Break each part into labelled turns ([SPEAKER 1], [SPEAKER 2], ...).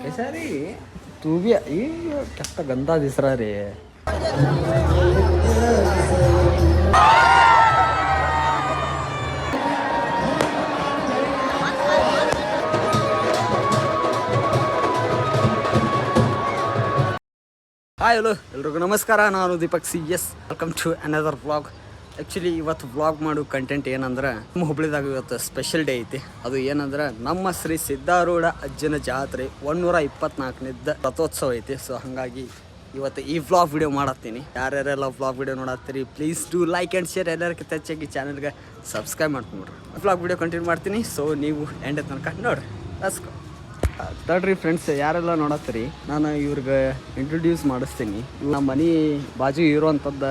[SPEAKER 1] ऐसा रे तू भी ये कितना गंदा दिस रहा रे ಹಾಯ್ ಹಲೋ ಎಲ್ರಿಗೂ ನಮಸ್ಕಾರ. ನಾನು Deepak C S. Welcome to another vlog. Actually ಇವತ್ತು ವ್ಲಾಗ್ ಮಾಡೋ ಕಂಟೆಂಟ್ ಏನಂದ್ರೆ ನಮ್ಮ ಹುಬ್ಳಿದಾಗ ಇವತ್ತು ಸ್ಪೆಷಲ್ ಡೇ ಐತಿ. ಅದು ಏನಂದ್ರೆ ನಮ್ಮ ಶ್ರೀ ಸಿದ್ಧಾರೂಢ ಅಜ್ಜನ ಜಾತ್ರೆ 124ನೇದ ರಥೋತ್ಸವ ಐತಿ. ಸೊ ಹಾಗಾಗಿ ಇವತ್ತು ಈ ವ್ಲಾಗ್ ವಿಡಿಯೋ ಮಾಡತ್ತೀನಿ. ಯಾರ್ಯಾರೆಲ್ಲ ವ್ಲಾಗ್ ವಿಡಿಯೋ ನೋಡತ್ತೀರಿ please do like and share. ಎಲ್ಲರಿಗಿಂತ ಹೆಚ್ಚಾಗಿ ಚಾನಲ್ಗೆ ಸಬ್ಸ್ಕ್ರೈಬ್ ಮಾಡ್ಕೊಂಡ್ರಿ. ವ್ಲಾಗ್ ವಿಡಿಯೋ ಕಂಟಿನ್ಯೂ ಮಾಡ್ತೀನಿ. ಸೊ ನೀವು ಎಂಡ್ ತನಕ ನೋಡ್ರಿ. ಲೆಟ್ಸ್ ತಡ್ರಿ ಫ್ರೆಂಡ್ಸ್, ಯಾರೆಲ್ಲ ನೋಡತ್ತೀರಿ ನಾನು ಇವ್ರಿಗೆ ಇಂಟ್ರೊಡ್ಯೂಸ್ ಮಾಡಿಸ್ತೀನಿ. ನಮ್ಮ ಮನೆ ಬಾಜು ಇರೋವಂಥದ್ದು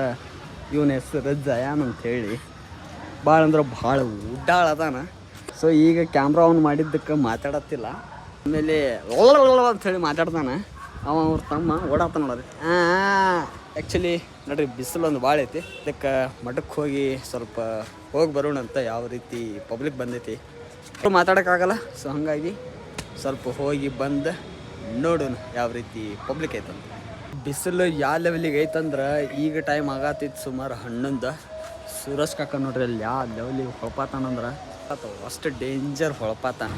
[SPEAKER 1] ಇವನ ಹೆಸರು ಜಯಾನ್ ಅಂಥೇಳಿ. ಭಾಳ ಅಂದ್ರೆ ಭಾಳ ಉಡ್ಡಾಳ ಅದಾನ. ಸೊ ಈಗ ಕ್ಯಾಮ್ರಾ ಆನ್ ಮಾಡಿದ್ದಕ್ಕೆ ಮಾತಾಡತ್ತಿಲ್ಲ. ಆಮೇಲೆ ಅಂಥೇಳಿ ಮಾತಾಡ್ತಾನೆ. ಅವ್ರ ತಮ್ಮ ಓಡಾತ ನೋಡೋದು. ಆ್ಯಕ್ಚುಲಿ ನೋಡ್ರಿ ಬಿಸಿಲು ಒಂದು ಭಾಳ ಐತಿ. ಅದಕ್ಕೆ ಮಠಕ್ಕೆ ಹೋಗಿ ಸ್ವಲ್ಪ ಹೋಗಿ ಬರೋಣ ಅಂತ ಯಾವ ರೀತಿ ಪಬ್ಲಿಕ್ ಬಂದೈತಿ ಮಾತಾಡೋಕ್ಕಾಗಲ್ಲ. ಸೊ ಹಾಗಾಗಿ ಸ್ವಲ್ಪ ಹೋಗಿ ಬಂದು ನೋಡೋಣ ಯಾವ ರೀತಿ ಪಬ್ಲಿಕ್ ಐತಂತ. ಬಿಸಿಲು ಯಾವ ಲೆವೆಲಿಗೆ ಐತಂದ್ರೆ ಈಗ ಟೈಮ್ ಆಗತ್ತಿತ್ತು ಸುಮಾರು 11. ಸೂರಜ್ ಕಾಕ ನೋಡ್ರಿ ಅಲ್ಲಿ ಯಾವ ಲೆವೆಲಿಗೆ ಹೊಳಪಾತಾನಂದ್ರೆ ಅಷ್ಟು ಡೇಂಜರ್ ಹೊಳಪಾತಾನ.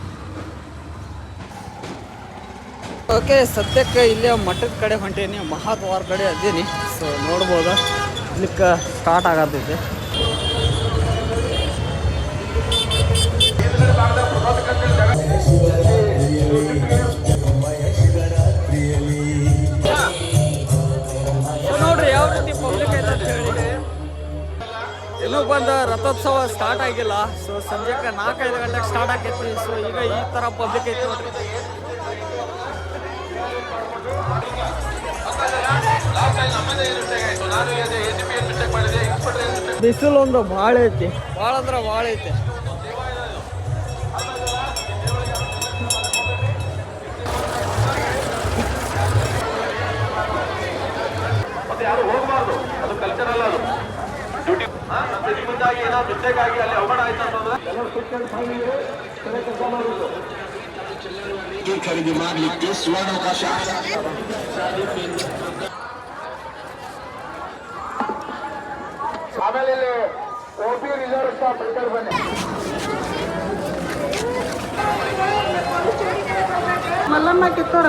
[SPEAKER 1] ಓಕೆ, ಸದ್ಯಕ್ಕೆ ಇಲ್ಲೇ ಮಠದ ಕಡೆ ಹೊಂಟೀನಿ, ಮಹಾದ್ವಾರ ಕಡೆ ಅದೇನಿ. ಸೊ ನೋಡ್ಬೋದು ಇಲ್ಲಿಕ್ಕೆ ಸ್ಟಾರ್ಟ್ ಆಗತ್ತೈತೆ. ನೋಡ್ರಿ ಯಾವ ರೀತಿ ಪಬ್ಲಿಕ್ ಐತೆ ಅಂತ ಹೇಳಿ. ಇನ್ನೂ ಬಂದು ರಥೋತ್ಸವ ಸ್ಟಾರ್ಟ್ ಆಗಿಲ್ಲ. ಸೊ ಸಂಜೆಗೆ 4-5 ಗಂಟೆಗೆ ಸ್ಟಾರ್ಟ್ ಆಗೈತಿ. ಸೊ ಈಗ ಈ ಥರ ಪಬ್ಲಿಕ್ ಐತಿ ನೋಡ್ರಿ. ಬಿಸಿಲು ಒಂದು ಭಾಳ ಐತಿ, ಭಾಳ ಅಂದ್ರೆ ಭಾಳ ಐತಿ.
[SPEAKER 2] ಯಾರು ಹೋಗಬಾರ್ದು, ಅದು ಕಲ್ಚರಲ್. ಅದು ಡ್ಯೂಟಿ ನಿಮ್ಮಿಂದಾಗಿ ಏನಾದ್ರು ಮಿಸ್ಟೇಕ್ ಆಗಿ ಅಲ್ಲಿ ಅವಮಾನ ಆಯ್ತು ಅಂತಂದ್ರೆ ಕೆಲಸ ಮಾಡುವುದು. ಖರೀದಿ ಮಾಡಲಿಕ್ಕೆ ಸುವರ್ಣಾವಕಾಶ. ಆಮೇಲೆ ಇಲ್ಲಿ OP ರಿಸರ್ವ್ ಸ್ಟಾಪ್ ಪ್ರಿಪೇರ್ ಬನ್ನಿ.
[SPEAKER 3] ಮಲ್ಲಮ್ಮ ಕಿತ್ತೋರ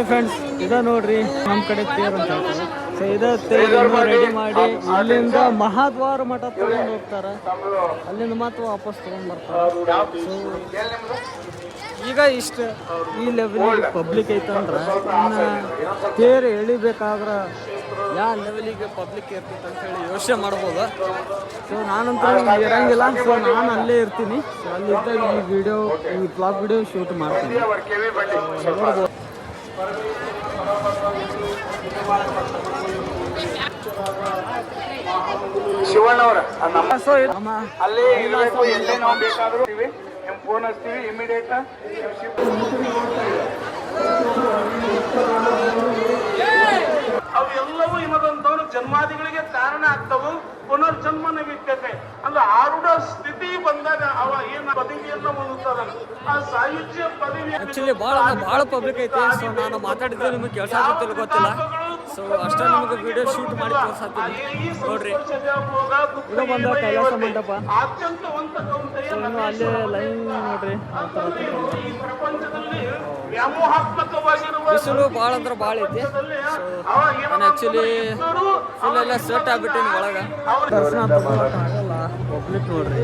[SPEAKER 1] ಫ್ರೆಂಡ್ಸ್, ಇದ ನೋಡ್ರಿ ನಮ್ಮ ಕಡೆ ತೇರ್ ಅಂತ ಹೇಳ್ತಾರೆ. ಸೊ ಇದ ತೇರನ್ನು ರೆಡಿ ಮಾಡಿ ಅಲ್ಲಿಂದ ಮಹಾದ್ವಾರ ಮಠ ತಗೊಂಡು ಹೋಗ್ತಾರೆ. ಅಲ್ಲಿಂದ ಮಾತ್ರ ವಾಪಸ್ ತಗೊಂಡ್ ಬರ್ತಾರೆ. ಸೊ ಈಗ ಇಷ್ಟು ಈ ಲೆವೆಲಿಗೆ ಪಬ್ಲಿಕ್ ಐತಂದ್ರೆ ಇನ್ನು ತೇರು ಎಳಿಬೇಕಾದ್ರೆ ಯಾವ ಲೆವೆಲಿಗೆ ಪಬ್ಲಿಕ್ ಇರ್ತೈತೆ ಅಂತೇಳಿ ಯೋಚನೆ ಮಾಡ್ಬೋದು. ಸೊ ನಾನಂತೂ ಇರಂಗಿಲ್ಲ. ಸೊ ನಾನು ಅಲ್ಲೇ ಇರ್ತೀನಿ. ಸೊ ಅಲ್ಲಿದ್ದಾಗ ಈ ಬ್ಲಾಗ್ ವಿಡಿಯೋ ಶೂಟ್ ಮಾಡ್ತೀನಿ. ನೋಡ್ಬೋದು.
[SPEAKER 2] ಶಿವಣ್ಣವ್ರ
[SPEAKER 1] ನಮ್ಮ
[SPEAKER 2] ಅಲ್ಲಿ ಇರಬೇಕು. ಎಲ್ಲೇ ನಾವು ಬೇಕಾದ್ರೂ ಫೋನ್ ಹಚ್ತೀವಿ ಇಮಿಡಿಯೇಟ್. ಅವೆಲ್ಲವೂ ಇನ್ನೊಂದವರು ಜನ್ಮಾದಿಗಳಿಗೆ ಕಾರಣ ಆಗ್ತವು. ಪುನರ್ಜನ್ಮ ನೈವಿಧ್ಯತೆ ಅಂದ್ರೆ ಆರುಢ ಸ್ಥಿತಿ ಬಂದಾಗ ಅವ ಏನ್ ಪದವಿಯನ್ನ ಹೊಂದುತ್ತಾರ. ಆ ಸಾಹಿತ್ಯ ಪದವಿ
[SPEAKER 1] ಆಕ್ಚುಲಿ ಭಾಳ ಪಬ್ಲಿಕ್ ಐತೆ. ಸೊ ನಾನು ಮಾತಾಡಿದ್ರೆ ನಿಮಗೆ ಕೆಲಸ ಆಗುತ್ತಿಲ್ಲ ಗೊತ್ತಿಲ್ಲ. ಸೊ ಅಷ್ಟೇ ನಿಮಗೆ ವಿಡಿಯೋ ಶೂಟ್ ಮಾಡಿ ತೋರಿಸ್ತೀನಿ ನೋಡ್ರಿ. ಇದು ಬಂದ ಕೈಲಾಸ ಮಂಟಪ. ಇನ್ನು ಅಲ್ಲೇ ಲೈನ್ ನೋಡ್ರಿ. ಬಿಸಿಲು ಭಾಳ ಅಂದ್ರೆ ಭಾಳ ಐತಿ. ಸೊ ನಾನು ಆ್ಯಕ್ಚುಲಿ ಫುಲ್ ಎಲ್ಲ ಸೆಟ್ ಆಗ್ಬಿಟ್ಟಿನಿ ಒಳಗೆ. ದರ್ಶನ ಆಗಲ್ಲ, ಪಬ್ಲಿಕ್ ನೋಡ್ರಿ.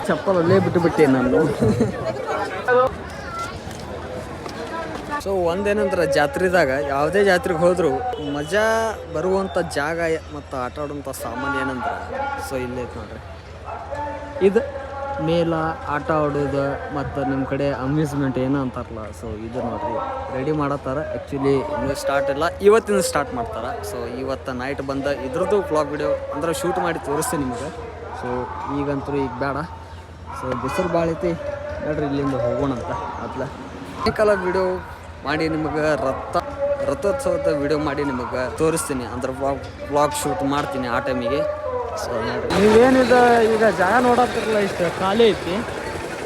[SPEAKER 1] ಚಪ್ಪಲಲ್ಲೇ ಬಿಟ್ಟೆ ನಾನು. ಸೊ ಒಂದೇನಂದ್ರೆ ಜಾತ್ರೆದಾಗ ಯಾವುದೇ ಜಾತ್ರೆಗೆ ಹೋದ್ರು ಮಜಾ ಬರುವಂಥ ಜಾಗ ಮತ್ತು ಆಟ ಆಡುವಂಥ ಸಾಮಾನು ಏನಂದ್ರೆ ಸೊ ಇಲ್ಲೈತೆ ನೋಡ್ರಿ. ಇದು ಮೇಲ ಆಟ ಆಡೋದು ಮತ್ತು ನಿಮ್ಮ ಕಡೆ ಅಮ್ಯೂಸ್ಮೆಂಟ್ ಏನೋ ಅಂತಾರಲ್ಲ, ಸೊ ಇದು ನೋಡ್ರಿ ರೆಡಿ ಮಾಡತ್ತಾರ. ಆ್ಯಕ್ಚುಲಿ ಇನ್ನೂ ಸ್ಟಾರ್ಟ್ ಇಲ್ಲ, ಇವತ್ತಿನ ಸ್ಟಾರ್ಟ್ ಮಾಡ್ತಾರೆ. ಸೊ ಇವತ್ತು ನೈಟ್ ಬಂದ ಇದ್ರದ್ದು ವ್ಲಾಗ್ ವಿಡಿಯೋ ಅಂದ್ರೆ ಶೂಟ್ ಮಾಡಿ ತೋರಿಸ್ತೀನಿ ನಿಮಗೆ. ಸೊ ಈಗಂತೂ ಈಗ ಬೇಡ, ಸೊ ಬಿಸಿಲು ಭಾಳ ಐತಿ, ನೋಡ್ರಿ ಇಲ್ಲಿಂದ ಹೋಗೋಣ ಅಂತ ಮೊದಲ ಸಾಯಂಕಾಲ ವಿಡಿಯೋ ಮಾಡಿ ನಿಮಗೆ ರಥೋತ್ಸವದ ವಿಡಿಯೋ ಮಾಡಿ ನಿಮಗೆ ತೋರಿಸ್ತೀನಿ, ಅಂದ್ರೆ ವ್ಲಾಗ್ ಶೂಟ್ ಮಾಡ್ತೀನಿ ಆ ಟೈಮಿಗೆ. ಸೊ ನೋಡ್ರಿ ನೀವೇನಿದೆ ಈಗ ಜಾಗ ನೋಡತ್ತಿರಲ್ಲ, ಇಷ್ಟು ಖಾಲಿ ಐತಿ.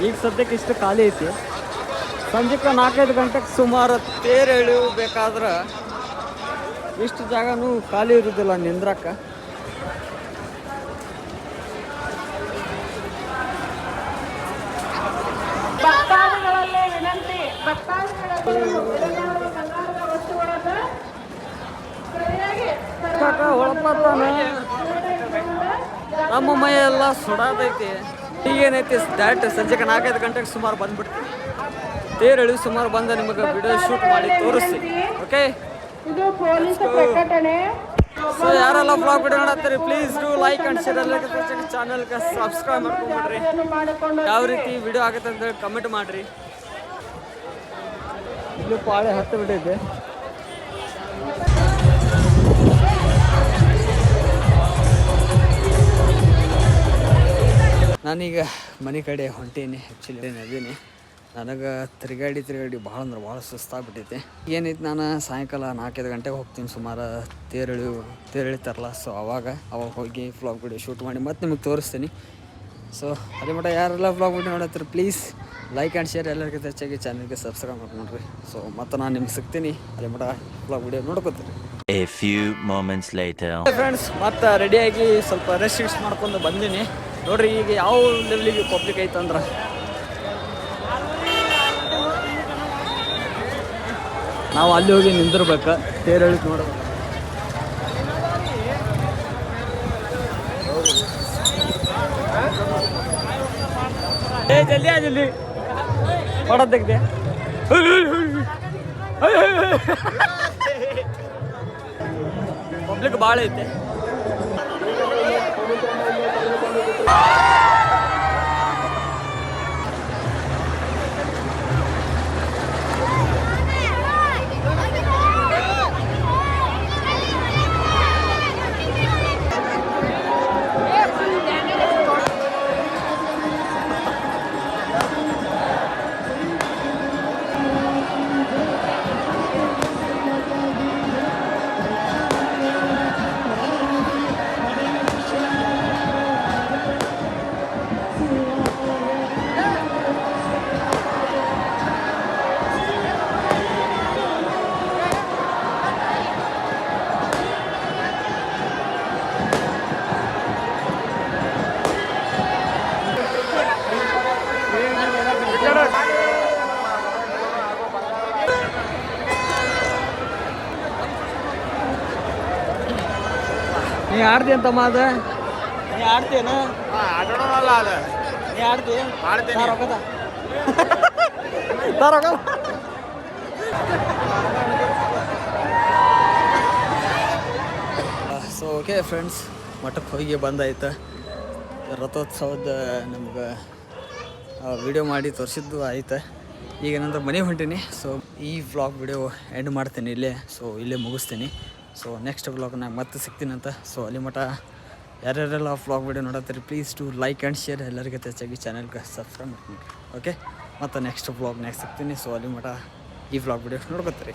[SPEAKER 1] ಈಗ ಸದ್ಯಕ್ಕೆ ಇಷ್ಟು ಖಾಲಿ ಐತಿ. ಸಂಜೆಗೆ 4-5 ಗಂಟೆಗೆ ಸುಮಾರು ತೇರು ಎಳಿಬೇಕಾದ್ರೆ ಇಷ್ಟು ಜಾಗನೂ ಖಾಲಿ ಇರೋದಿಲ್ಲ ನಿಂದ್ರಕ್ಕೆ.
[SPEAKER 3] ಭಕ್ತಾದಿಗಳಲ್ಲೇ ವಿನಂತಿ, ಭಕ್ತಾದಿಗಳಲ್ಲಿ ಬಂಗಾರದ ವಸ್ತುಗಳನ್ನು ಸರಿಯಾಗಿ
[SPEAKER 1] ನಮ್ಮ ಮೈ ಎಲ್ಲ ಸುಡಾದೈತಿ. ಈಗೇನೈತಿ ಡೈರೆಕ್ಟ್ ಸಂಜೆಗೆ 4-5 ಗಂಟೆಗೆ ಸುಮಾರು ಬಂದ್ಬಿಡ್ತೀವಿ. ತೇರು ಎಳಿ ಸುಮಾರು ಬಂದ ನಿಮಗೆ ವಿಡಿಯೋ ಶೂಟ್ ಮಾಡಿ ತೋರಿಸ್ತೀನಿ. ಓಕೆ,
[SPEAKER 3] ಇದು ಪೊಲೀಸ್ ಪ್ರಕಟಣೆ.
[SPEAKER 1] ಸೊ ಯಾರೆಲ್ಲ ಬ್ಲಾಗ್ ವಿಡಿಯೋ ನೋಡತ್ತೀರಿ please do like and share. ಎಲ್ಲ ಚಾನಲ್ಗೆ ಸಬ್ಸ್ಕ್ರೈಬ್ ಮಾಡ್ಕೊಂಡ್ಬಿಡ್ರಿ. ಯಾವ ರೀತಿ ವಿಡಿಯೋ ಆಗುತ್ತೆ ಅಂತ ಕಮೆಂಟ್ ಮಾಡಿರಿ. ಇಲ್ಲೂ ಪಾಳೆ ಹತ್ತು ಬಿಟ್ಟಿದೆ. ನಾನೀಗ ಮನೆ ಕಡೆ ಹೊಂಟೀನಿ. ಆ್ಯಕ್ಚುಲಿ ಅದೀನಿ, ನನಗೆ ತಿರುಗಾಡಿ ಭಾಳ ಅಂದ್ರೆ ಭಾಳ ಸುಸ್ತಾಗ್ಬಿಟ್ಟೈತೆ. ಏನೈತೆ, ನಾನು ಸಾಯಂಕಾಲ 4-5 ಗಂಟೆಗೆ ಹೋಗ್ತೀನಿ ಸುಮಾರು. ತೇರು ಎಳಿತಾರಲ್ಲ, ಸೊ ಅವಾಗ ಹೋಗಿ ವ್ಲಾಗ್ ವಿಡಿಯೋ ಶೂಟ್ ಮಾಡಿ ಮತ್ತೆ ನಿಮಗೆ ತೋರಿಸ್ತೀನಿ. ಸೊ ಅದೇ ಮಟ್ಟ ಯಾರೆಲ್ಲ ವ್ಲಾಗ್ ವಿಡಿಯೋ ನೋಡತ್ತೀರಿ ಪ್ಲೀಸ್ ಲೈಕ್ ಆ್ಯಂಡ್ ಶೇರ್. ಎಲ್ಲರಿಗಿಂತ ಹೆಚ್ಚಾಗಿ ಚಾನಲ್ಗೆ ಸಬ್ಸ್ಕ್ರೈಬ್ ಮಾಡ್ಕೊಂಡ್ರಿ. ಸೊ ಮತ್ತೆ ನಾನು ನಿಮ್ಗೆ ಸಿಗ್ತೀನಿ, ಅದೇ ಮಟ್ಟ ವ್ಲಾಗ್ ವಿಡಿಯೋ ನೋಡ್ಕೊತೀನಿ.
[SPEAKER 4] A few moments later.
[SPEAKER 1] Friends, ಮತ್ತೆ ರೆಡಿಯಾಗಿ ಸ್ವಲ್ಪ ರೆಸ್ಟ್ ಮಾಡ್ಕೊಂಡು ಬಂದೀನಿ. ನೋಡ್ರಿ ಈಗ ಯಾವ ಲೆವೆಲಿಗೆ ಪಬ್ಲಿಕ್ ಐತಂದ್ರೆ, ನಾವು ಅಲ್ಲಿ ಹೋಗಿ ನಿಂದಿರ್ಬೇಕು ತೇರು ಎಳಿತು ನೋಡ. ಜಲ್ದಿ ಹೊಡೋದ್ ತೆಗ್ದೆ. ಪಬ್ಲಿಕ್ ಭಾಳ ಐತೆ. ನೀ ಆಡ್ತಿ ಅಂತಮ್ಮ ಅದ? ನೀ ಆಡ್ತೀನ?
[SPEAKER 2] ಆಡೋಣಲ್ಲ ಅದ
[SPEAKER 1] ನೀ ಆಡ್ತಿ?
[SPEAKER 2] ಆಡ್ತೀನಿ.
[SPEAKER 1] ಸೊ ಓಕೆ ಫ್ರೆಂಡ್ಸ್, ಮಠಕ್ಕೆ ಹೋಗಿ ಬಂದಾಯ್ತು. ರಥೋತ್ಸವದ ನಮ್ಗೆ ವಿಡಿಯೋ ಮಾಡಿ ತೋರಿಸಿದ್ದು ಆಯ್ತು. ಈಗ ಏನಂದ್ರೆ ಮನೆಗೆ ಹೊಂಟೀನಿ. ಸೊ ಈ ವ್ಲಾಗ್ ವಿಡಿಯೋ ಎಂಡ್ ಮಾಡ್ತೀನಿ ಇಲ್ಲೇ. ಸೊ ಇಲ್ಲೇ ಮುಗಿಸ್ತೀನಿ. ಸೊ ನೆಕ್ಸ್ಟ್ ವ್ಲಾಗ್ನಾಗ ಮತ್ತೆ ಸಿಗ್ತೀನಂತ. ಸೊ ಅಲ್ಲಿ ಮಟ್ಟ ಯಾರ್ಯಾರೆಲ್ಲ ವ್ಲಾಗ್ ವಿಡಿಯೋ ನೋಡತ್ತೀರಿ please to like and share. ಎಲ್ಲರಿಗೂ ಹೆಚ್ಚಾಗಿ ಚಾನಲ್ಗೆ ಸಬ್ಸ್ಕ್ರೈಬ್ ಮಾಡ್ತೀನಿ. ಓಕೆ, ಮತ್ತು ನೆಕ್ಸ್ಟ್ ವ್ಲಾಗ್ನಾಗ ಸಿಗ್ತೀನಿ. ಸೊ ಅಲ್ಲಿ ಮಟ್ಟ ಈ ವ್ಲಾಗ್ ವಿಡಿಯೋ ನೋಡ್ಕೊತೀರಿ.